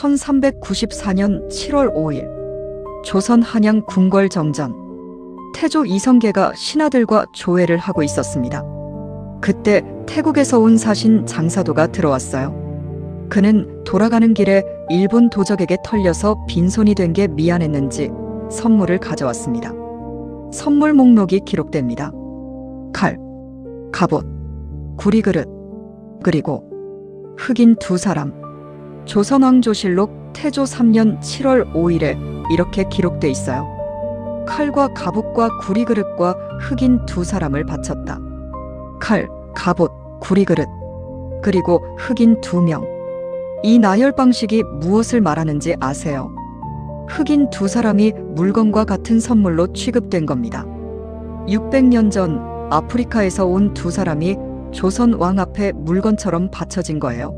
1394년 7월 5일 조선 한양 궁궐정전. 태조 이성계가 신하들과 조회를 하고 있었습니다. 그때 태국에서 온 사신 장사도가 들어왔어요. 그는 돌아가는 길에 일본 도적에게 털려서 빈손이 된 게 미안했는지 선물을 가져왔습니다. 선물 목록이 기록됩니다. 칼, 갑옷, 구리그릇, 그리고 흑인 2사람. 조선왕조실록 태조 3년 7월 5일에 이렇게 기록돼 있어요. 칼과 갑옷과 구리그릇과 흑인 2사람을 바쳤다. 칼, 갑옷, 구리그릇, 그리고 흑인 2명. 이 나열 방식이 무엇을 말하는지 아세요? 흑인 2사람이 물건과 같은 선물로 취급된 겁니다. 600년 전 아프리카에서 온 2사람이 조선 왕 앞에 물건처럼 바쳐진 거예요.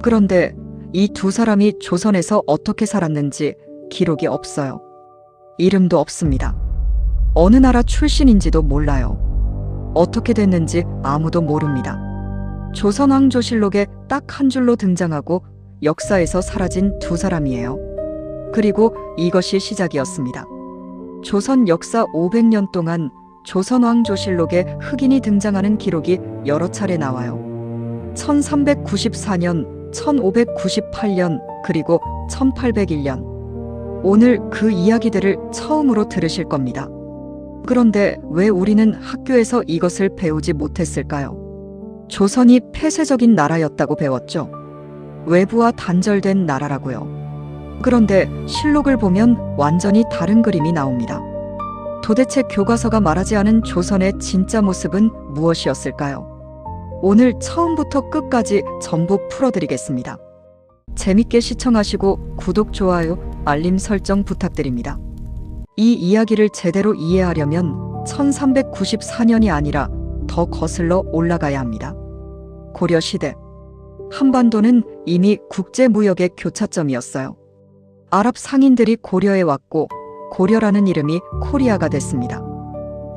그런데 이 2사람이 조선에서 어떻게 살았는지 기록이 없어요. 이름도 없습니다. 어느 나라 출신인지도 몰라요. 어떻게 됐는지 아무도 모릅니다. 조선왕조실록에 딱 한 줄로 등장하고 역사에서 사라진 2사람이에요. 그리고 이것이 시작이었습니다. 조선 역사 500년 동안 조선왕조실록에 흑인이 등장하는 기록이 여러 차례 나와요. 1394년, 1598년, 그리고 1801년. 오늘 그 이야기들을 처음으로 들으실 겁니다. 그런데 왜 우리는 학교에서 이것을 배우지 못했을까요? 조선이 폐쇄적인 나라였다고 배웠죠. 외부와 단절된 나라라고요. 그런데 실록을 보면 완전히 다른 그림이 나옵니다. 도대체 교과서가 말하지 않은 조선의 진짜 모습은 무엇이었을까요? 오늘 처음부터 끝까지 전부 풀어드리겠습니다. 재밌게 시청하시고 구독, 좋아요, 알림 설정 부탁드립니다. 이 이야기를 제대로 이해하려면 1394년이 아니라 더 거슬러 올라가야 합니다. 고려시대. 한반도는 이미 국제무역의 교차점이었어요. 아랍 상인들이 고려에 왔고 고려라는 이름이 코리아가 됐습니다.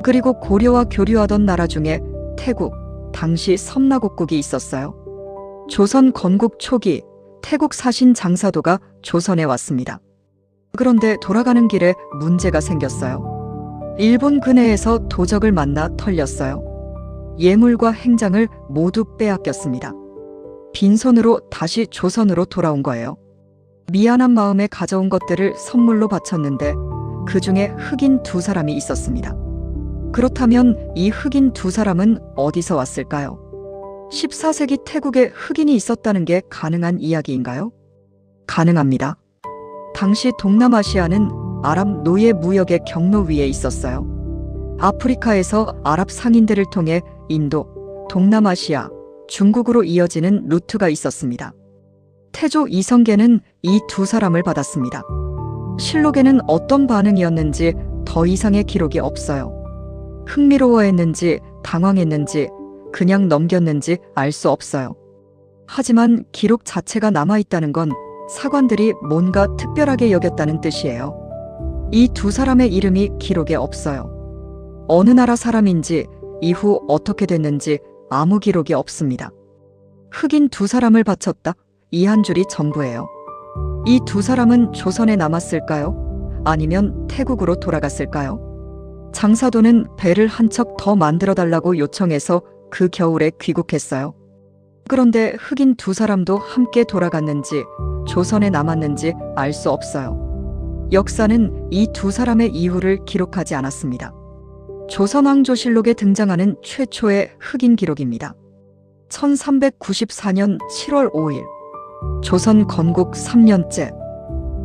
그리고 고려와 교류하던 나라 중에 태국, 당시 섬나국국이 있었어요. 조선 건국 초기 태국 사신 장사도가 조선에 왔습니다. 그런데 돌아가는 길에 문제가 생겼어요. 일본 근해에서 도적을 만나 털렸어요. 예물과 행장을 모두 빼앗겼습니다. 빈손으로 다시 조선으로 돌아온 거예요. 미안한 마음에 가져온 것들을 선물로 바쳤는데 그 중에 흑인 2사람이 있었습니다. 그렇다면 이 흑인 2사람은 어디서 왔을까요? 14세기 태국에 흑인이 있었다는 게 가능한 이야기인가요? 가능합니다. 당시 동남아시아는 아랍 노예 무역의 경로 위에 있었어요. 아프리카에서 아랍 상인들을 통해 인도, 동남아시아, 중국으로 이어지는 루트가 있었습니다. 태조 이성계는 이 2사람을 받았습니다. 실록에는 어떤 반응이었는지 더 이상의 기록이 없어요. 흥미로워했는지 당황했는지 그냥 넘겼는지 알 수 없어요. 하지만 기록 자체가 남아있다는 건 사관들이 뭔가 특별하게 여겼다는 뜻이에요. 이 2사람의 이름이 기록에 없어요. 어느 나라 사람인지 이후 어떻게 됐는지 아무 기록이 없습니다. 흑인 2사람을 바쳤다. 이 한 줄이 전부예요. 이 2사람은 조선에 남았을까요? 아니면 태국으로 돌아갔을까요? 장사도는 배를 한 척 더 만들어 달라고 요청해서 그 겨울에 귀국했어요. 그런데 흑인 2사람도 함께 돌아갔는지 조선에 남았는지 알 수 없어요. 역사는 이 2사람의 이후를 기록하지 않았습니다. 조선왕조실록에 등장하는 최초의 흑인 기록입니다. 1394년 7월 5일. 조선 건국 3년째.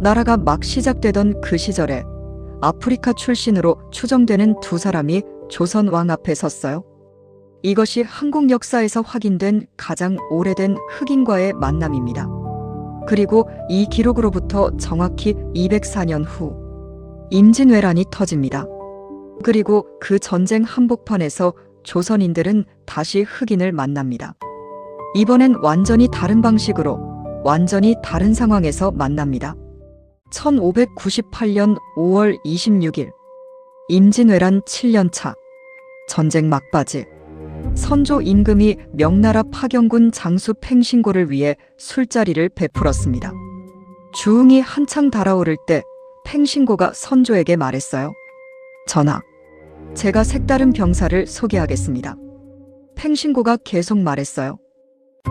나라가 막 시작되던 그 시절에 아프리카 출신으로 추정되는 2사람이 조선 왕 앞에 섰어요. 이것이 한국 역사에서 확인된 가장 오래된 흑인과의 만남입니다. 그리고 이 기록으로부터 정확히 204년 후 임진왜란이 터집니다. 그리고 그 전쟁 한복판에서 조선인들은 다시 흑인을 만납니다. 이번엔 완전히 다른 방식으로 완전히 다른 상황에서 만납니다. 1598년 5월 26일. 임진왜란 7년차. 전쟁 막바지. 선조 임금이 명나라 파경군 장수 팽신고를 위해 술자리를 베풀었습니다. 주웅이 한창 달아오를 때 팽신고가 선조에게 말했어요. 전하, 제가 색다른 병사를 소개하겠습니다. 팽신고가 계속 말했어요.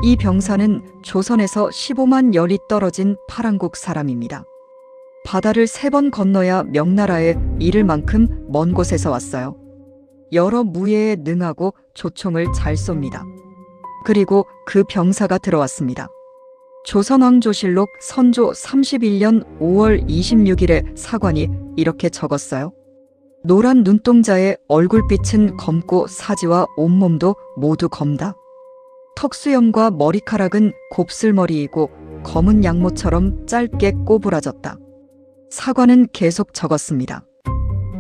이 병사는 조선에서 15만 열이 떨어진 파랑국 사람입니다. 바다를 3번 건너야 명나라에 이를 만큼 먼 곳에서 왔어요. 여러 무예에 능하고 조총을 잘 쏩니다. 그리고 그 병사가 들어왔습니다. 조선왕조실록 선조 31년 5월 26일에 사관이 이렇게 적었어요. 노란 눈동자의 얼굴빛은 검고 사지와 온몸도 모두 검다. 턱수염과 머리카락은 곱슬머리이고 검은 양모처럼 짧게 꼬부라졌다. 사관은 계속 적었습니다.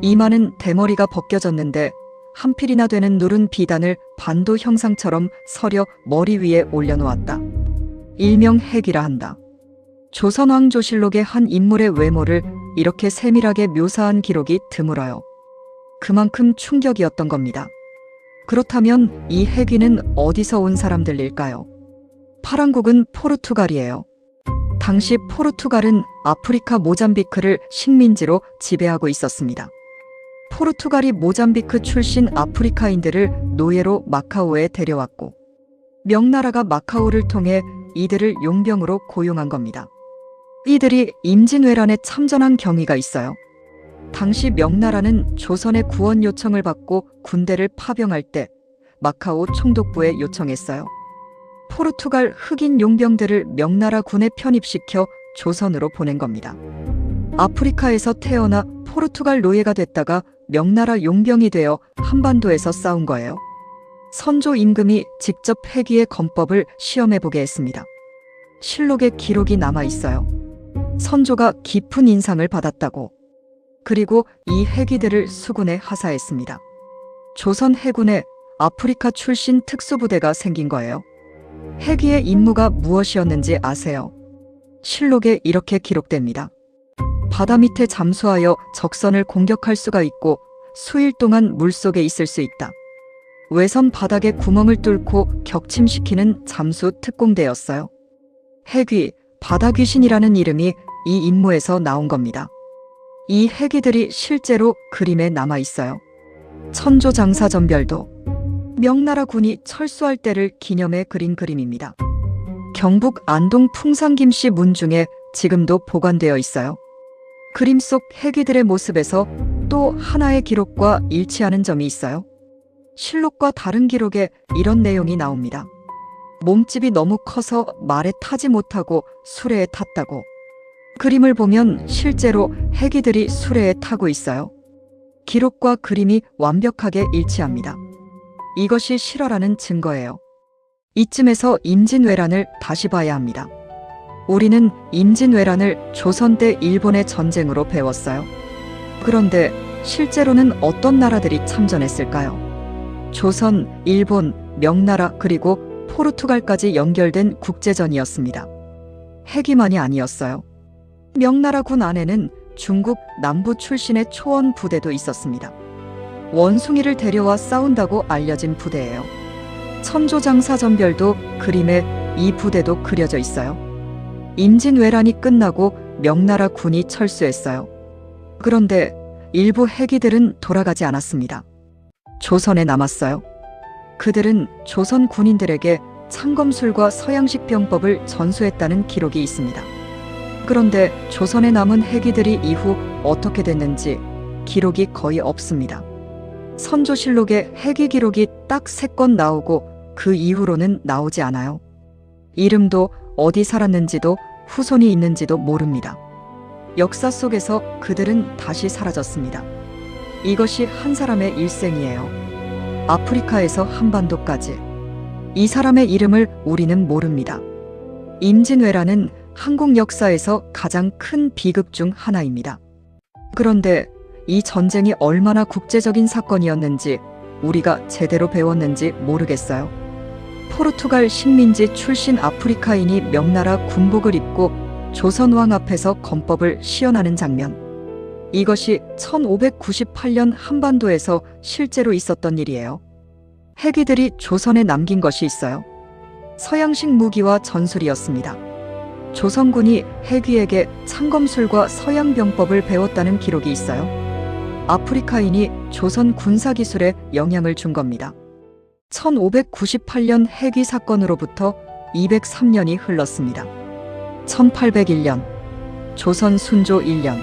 이마는 대머리가 벗겨졌는데 한필이나 되는 누른 비단을 반도 형상처럼 서려 머리 위에 올려놓았다. 일명 핵이라 한다. 조선왕조실록의 한 인물의 외모를 이렇게 세밀하게 묘사한 기록이 드물어요. 그만큼 충격이었던 겁니다. 그렇다면 이 핵이는 어디서 온 사람들일까요? 파랑국은 포르투갈이에요. 당시 포르투갈은 아프리카 모잠비크를 식민지로 지배하고 있었습니다. 포르투갈이 모잠비크 출신 아프리카인들을 노예로 마카오에 데려왔고 명나라가 마카오를 통해 이들을 용병으로 고용한 겁니다. 이들이 임진왜란에 참전한 경위가 있어요. 당시 명나라는 조선의 구원 요청을 받고 군대를 파병할 때 마카오 총독부에 요청했어요. 포르투갈 흑인 용병들을 명나라 군에 편입시켜 조선으로 보낸 겁니다. 아프리카에서 태어나 포르투갈 노예가 됐다가 명나라 용병이 되어 한반도에서 싸운 거예요. 선조 임금이 직접 핵위의 검법을 시험해보게 했습니다. 실록에 기록이 남아있어요. 선조가 깊은 인상을 받았다고. 그리고 이 핵위들을 수군에 하사했습니다. 조선 해군에 아프리카 출신 특수부대가 생긴 거예요. 핵위의 임무가 무엇이었는지 아세요? 실록에 이렇게 기록됩니다. 바다 밑에 잠수하여 적선을 공격할 수가 있고 수일 동안 물속에 있을 수 있다. 외선 바닥에 구멍을 뚫고 격침시키는 잠수 특공대였어요. 핵위, 바다귀신이라는 이름이 이 임무에서 나온 겁니다. 이 핵위들이 실제로 그림에 남아 있어요. 천조장사전별도 명나라 군이 철수할 때를 기념해 그린 그림입니다. 경북 안동 풍산김씨 문중에 지금도 보관되어 있어요. 그림 속 핵위들의 모습에서 또 하나의 기록과 일치하는 점이 있어요. 실록과 다른 기록에 이런 내용이 나옵니다. 몸집이 너무 커서 말에 타지 못하고 수레에 탔다고. 그림을 보면 실제로 핵위들이 수레에 타고 있어요. 기록과 그림이 완벽하게 일치합니다. 이것이 실화라는 증거예요. 이쯤에서 임진왜란을 다시 봐야 합니다. 우리는 임진왜란을 조선 때 일본의 전쟁으로 배웠어요. 그런데 실제로는 어떤 나라들이 참전했을까요? 조선, 일본, 명나라 그리고 포르투갈까지 연결된 국제전이었습니다. 핵위만이 아니었어요. 명나라 군 안에는 중국 남부 출신의 초원 부대도 있었습니다. 원숭이를 데려와 싸운다고 알려진 부대예요. 천조장사전별도 그림에 이 부대도 그려져 있어요. 임진왜란이 끝나고 명나라 군이 철수했어요. 그런데 일부 핵위들은 돌아가지 않았습니다. 조선에 남았어요. 그들은 조선 군인들에게 창검술과 서양식 병법을 전수했다는 기록이 있습니다. 그런데 조선에 남은 핵위들이 이후 어떻게 됐는지 기록이 거의 없습니다. 선조실록에 핵위 기록이 딱 3건 나오고 그 이후로는 나오지 않아요. 이름도 어디 살았는지도 후손이 있는지도 모릅니다. 역사 속에서 그들은 다시 사라졌습니다. 이것이 한 사람의 일생이에요. 아프리카에서 한반도까지. 이 사람의 이름을 우리는 모릅니다. 임진왜란은 한국 역사에서 가장 큰 비극 중 하나입니다. 그런데 이 전쟁이 얼마나 국제적인 사건이었는지 우리가 제대로 배웠는지 모르겠어요. 포르투갈 식민지 출신 아프리카인이 명나라 군복을 입고 조선왕 앞에서 검법을 시연하는 장면. 이것이 1598년 한반도에서 실제로 있었던 일이에요. 핵위들이 조선에 남긴 것이 있어요. 서양식 무기와 전술이었습니다. 조선군이 해귀에게 창검술과 서양병법을 배웠다는 기록이 있어요. 아프리카인이 조선 군사기술에 영향을 준 겁니다. 1598년 해귀 사건으로부터 203년이 흘렀습니다. 1801년 조선 순조 1년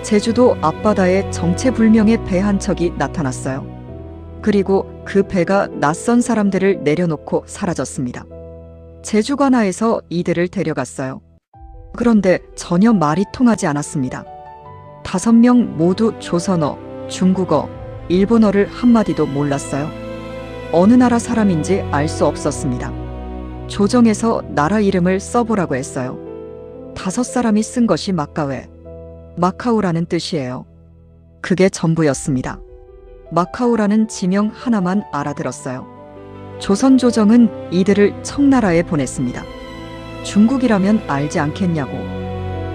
제주도 앞바다에 정체불명의 배 한 척이 나타났어요. 그리고 그 배가 낯선 사람들을 내려놓고 사라졌습니다. 제주관하에서 이들을 데려갔어요. 그런데 전혀 말이 통하지 않았습니다. 5명 모두 조선어, 중국어, 일본어를 한마디도 몰랐어요. 어느 나라 사람인지 알 수 없었습니다. 조정에서 나라 이름을 써보라고 했어요. 5사람이 쓴 것이 마카웨, 마카오라는 뜻이에요. 그게 전부였습니다. 마카오라는 지명 하나만 알아들었어요. 조선 조정은 이들을 청나라에 보냈습니다. 중국이라면 알지 않겠냐고.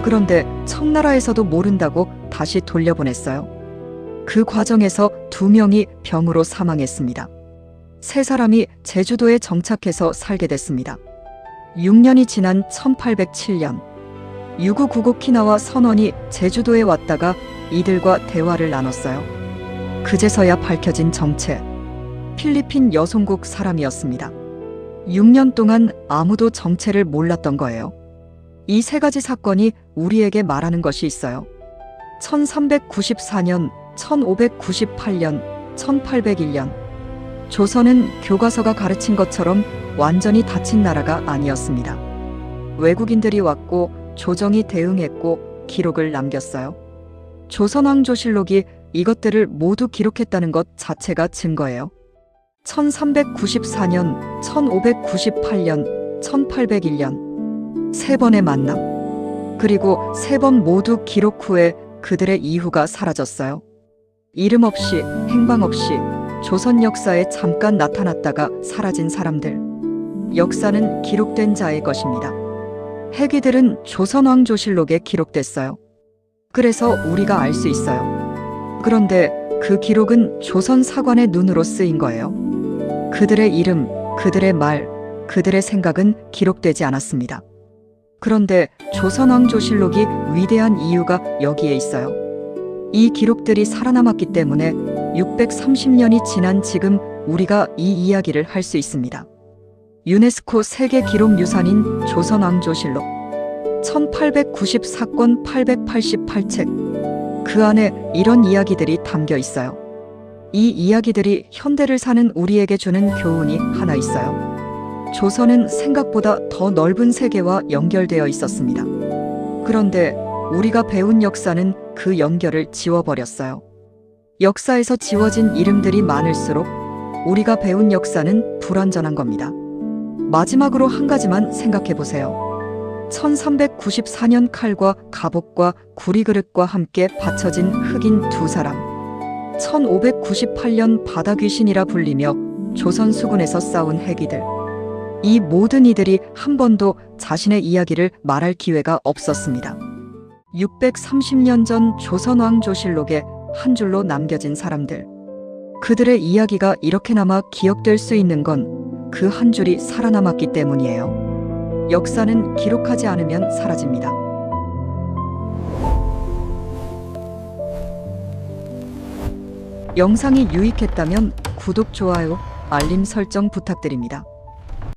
그런데 청나라에서도 모른다고 다시 돌려보냈어요. 그 과정에서 2명이 병으로 사망했습니다. 3사람이 제주도에 정착해서 살게 됐습니다. 6년이 지난 1807년 유구구고 키나와 선원이 제주도에 왔다가 이들과 대화를 나눴어요. 그제서야 밝혀진 정체. 필리핀 여송국 사람이었습니다. 6년 동안 아무도 정체를 몰랐던 거예요. 이 3가지 사건이 우리에게 말하는 것이 있어요. 1394년, 1598년, 1801년. 조선은 교과서가 가르친 것처럼 완전히 닫힌 나라가 아니었습니다. 외국인들이 왔고 조정이 대응했고 기록을 남겼어요. 조선왕조실록이 이것들을 모두 기록했다는 것 자체가 증거예요. 1394년, 1598년, 1801년 3번의 만남. 그리고 3번 모두 기록 후에 그들의 이후가 사라졌어요. 이름 없이, 행방 없이 조선 역사에 잠깐 나타났다가 사라진 사람들. 역사는 기록된 자의 것입니다. 해귀들은 조선왕조실록에 기록됐어요. 그래서 우리가 알 수 있어요. 그런데 그 기록은 조선 사관의 눈으로 쓰인 거예요. 그들의 이름, 그들의 말, 그들의 생각은 기록되지 않았습니다. 그런데 조선왕조실록이 위대한 이유가 여기에 있어요. 이 기록들이 살아남았기 때문에 630년이 지난 지금 우리가 이 이야기를 할 수 있습니다. 유네스코 세계기록유산인 조선왕조실록 1894권 888책. 그 안에 이런 이야기들이 담겨 있어요. 이 이야기들이 현대를 사는 우리에게 주는 교훈이 하나 있어요. 조선은 생각보다 더 넓은 세계와 연결되어 있었습니다. 그런데 우리가 배운 역사는 그 연결을 지워버렸어요. 역사에서 지워진 이름들이 많을수록 우리가 배운 역사는 불완전한 겁니다. 마지막으로 한 가지만 생각해 보세요. 1394년 칼과 갑옷과 구리그릇과 함께 받쳐진 흑인 2사람. 1598년 바다귀신이라 불리며 조선 수군에서 싸운 해귀들. 이 모든 이들이 한 번도 자신의 이야기를 말할 기회가 없었습니다. 630년 전 조선왕조실록에 한 줄로 남겨진 사람들. 그들의 이야기가 이렇게나마 기억될 수 있는 건 그 한 줄이 살아남았기 때문이에요. 역사는 기록하지 않으면 사라집니다. 영상이 유익했다면 구독, 좋아요, 알림 설정 부탁드립니다.